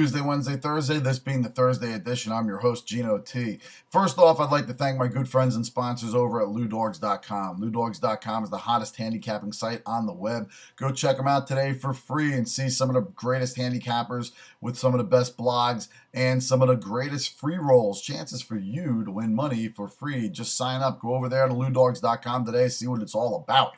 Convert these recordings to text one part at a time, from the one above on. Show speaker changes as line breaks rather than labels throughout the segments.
Tuesday, Wednesday, Thursday, this being the Thursday edition. I'm your host, Geno T. First off, I'd like to thank my good friends and sponsors over at LouDogs.com. LouDogs.com is the hottest handicapping site on the web. Go check them out today for free and see some of the greatest handicappers with some of the best blogs and some of the greatest free rolls. Chances for you to win money for free. Just sign up. Go over there to LouDogs.com today, see what it's all about.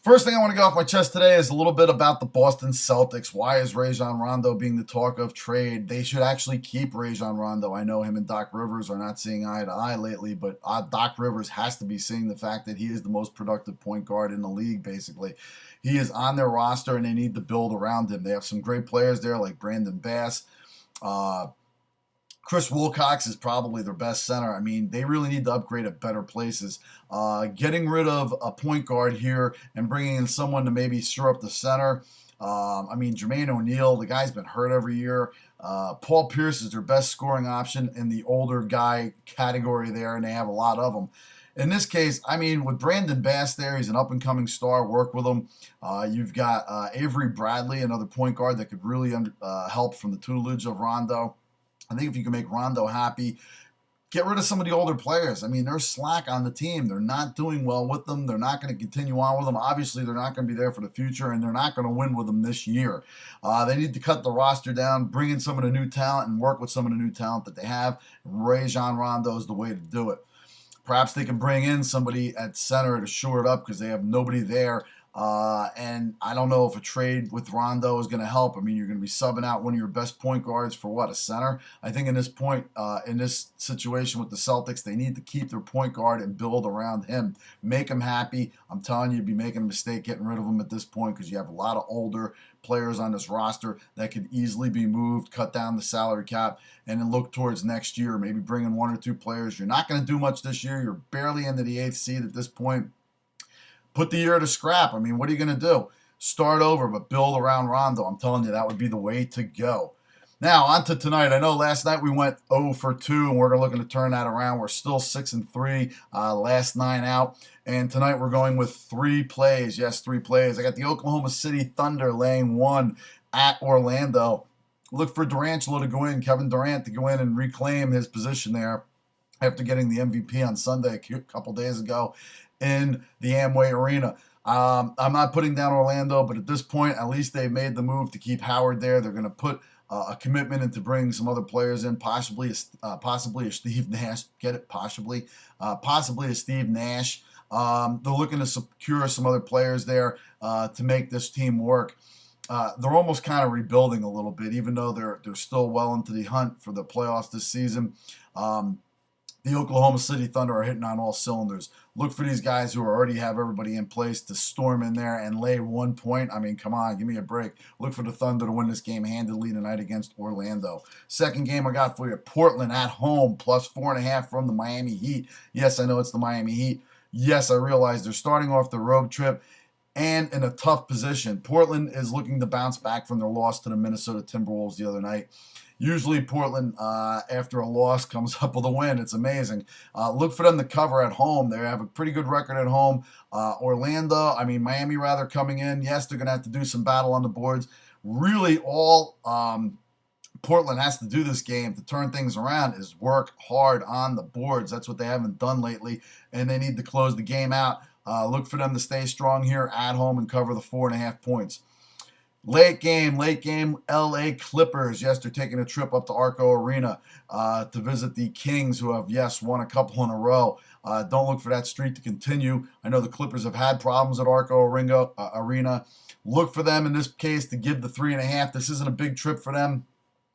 First thing I want to get off my chest today is a little bit about the Boston Celtics. Why is Rajon Rondo being the talk of trade? They should actually keep Rajon Rondo. I know him and Doc Rivers are not seeing eye to eye lately, but Doc Rivers has to be seeing the fact that he is the most productive point guard in the league, basically. He is on their roster, and they need to build around him. They have some great players there like Brandon Bass. Chris Wilcox is probably their best center. I mean, they really need to upgrade at better places. Getting rid of a point guard here and bringing in someone to maybe stir up the center. I mean, Jermaine O'Neal, the guy's been hurt every year. Paul Pierce is their best scoring option in the older guy category there, and they have a lot of them. In this case, I mean, with Brandon Bass there, he's an up-and-coming star. Work with him. You've got Avery Bradley, another point guard that could really help from the tutelage of Rondo. I think if you can make Rondo happy, get rid of some of the older players. I mean, they're slack on the team. They're not doing well with them. They're not going to continue on with them. Obviously, they're not going to be there for the future, and they're not going to win with them this year. They need to cut the roster down, bring in some of the new talent, and work with some of the new talent that they have. Rajon Rondo is the way to do it. Perhaps they can bring in somebody at center to shore it up because they have nobody there. And I don't know if a trade with Rondo is going to help. I mean, you're going to be subbing out one of your best point guards for what, a center? I think in this situation with the Celtics, they need to keep their point guard and build around him. Make him happy. I'm telling you, you'd be making a mistake getting rid of him at this point because you have a lot of older players on this roster that could easily be moved, cut down the salary cap, and then look towards next year, maybe bring in one or two players. You're not going to do much this year. You're barely into the 8th seed at this point. Put the year to scrap. I mean, what are you going to do? Start over, but build around Rondo. I'm telling you, that would be the way to go. Now, on to tonight. I know last night we went 0 for 2, and we're looking to turn that around. We're still 6-3, last 9 out. And tonight we're going with 3 plays. Yes, 3 plays. I got the Oklahoma City Thunder laying 1 at Orlando. Look for Durantolo to go in, Kevin Durant to go in and reclaim his position there after getting the MVP on Sunday a couple days ago in the Amway Arena. I'm not putting down Orlando, but at this point, at least they've made the move to keep Howard there. They're going to put a commitment into bringing some other players in, possibly a Steve Nash. Get it? Possibly a Steve Nash. They're looking to secure some other players there to make this team work. They're almost kind of rebuilding a little bit, even though they're still well into the hunt for the playoffs this season. The Oklahoma City Thunder are hitting on all cylinders. Look for these guys who already have everybody in place to storm in there and lay 1 point. I mean, come on, give me a break. Look for the Thunder to win this game handily tonight against Orlando. Second game I got for you, Portland at home, plus 4.5 from the Miami Heat. Yes, I know it's the Miami Heat. Yes, I realize they're starting off the road trip and in a tough position. Portland is looking to bounce back from their loss to the Minnesota Timberwolves the other night. Usually Portland, after a loss, comes up with a win. It's amazing. Look for them to cover at home. They have a pretty good record at home. Miami rather, coming in. Yes, they're going to have to do some battle on the boards. Really, all Portland has to do this game to turn things around is work hard on the boards. That's what they haven't done lately, and they need to close the game out. Look for them to stay strong here at home and cover the 4.5 points. Late game, LA Clippers. Yes, they're taking a trip up to Arco Arena to visit the Kings, who have, yes, won a couple in a row. Don't look for that streak to continue. I know the Clippers have had problems at Arco Arena. Look for them in this case to give the 3.5. This isn't a big trip for them.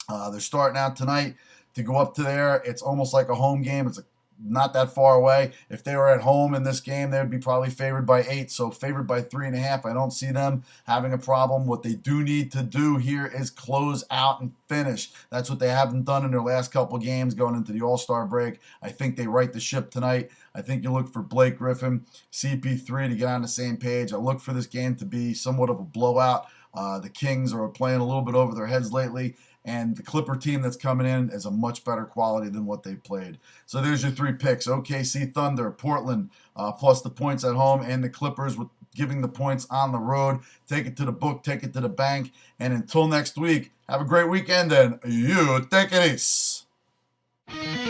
They're starting out tonight to go up to there. It's almost like a home game. It's not that far away. If they were at home in this game, they would be probably favored by 8. So favored by 3.5. I don't see them having a problem. What they do need to do here is close out and finish. That's what they haven't done in their last couple games going into the All-Star break. I think they right the ship tonight. I think you look for Blake Griffin, CP3 to get on the same page. I look for this game to be somewhat of a blowout. The Kings are playing a little bit over their heads lately. And the Clipper team that's coming in is a much better quality than what they played. So there's your 3 picks. OKC Thunder, Portland, plus the points at home, and the Clippers with giving the points on the road. Take it to the book, take it to the bank. And until next week, have a great weekend and you take it easy.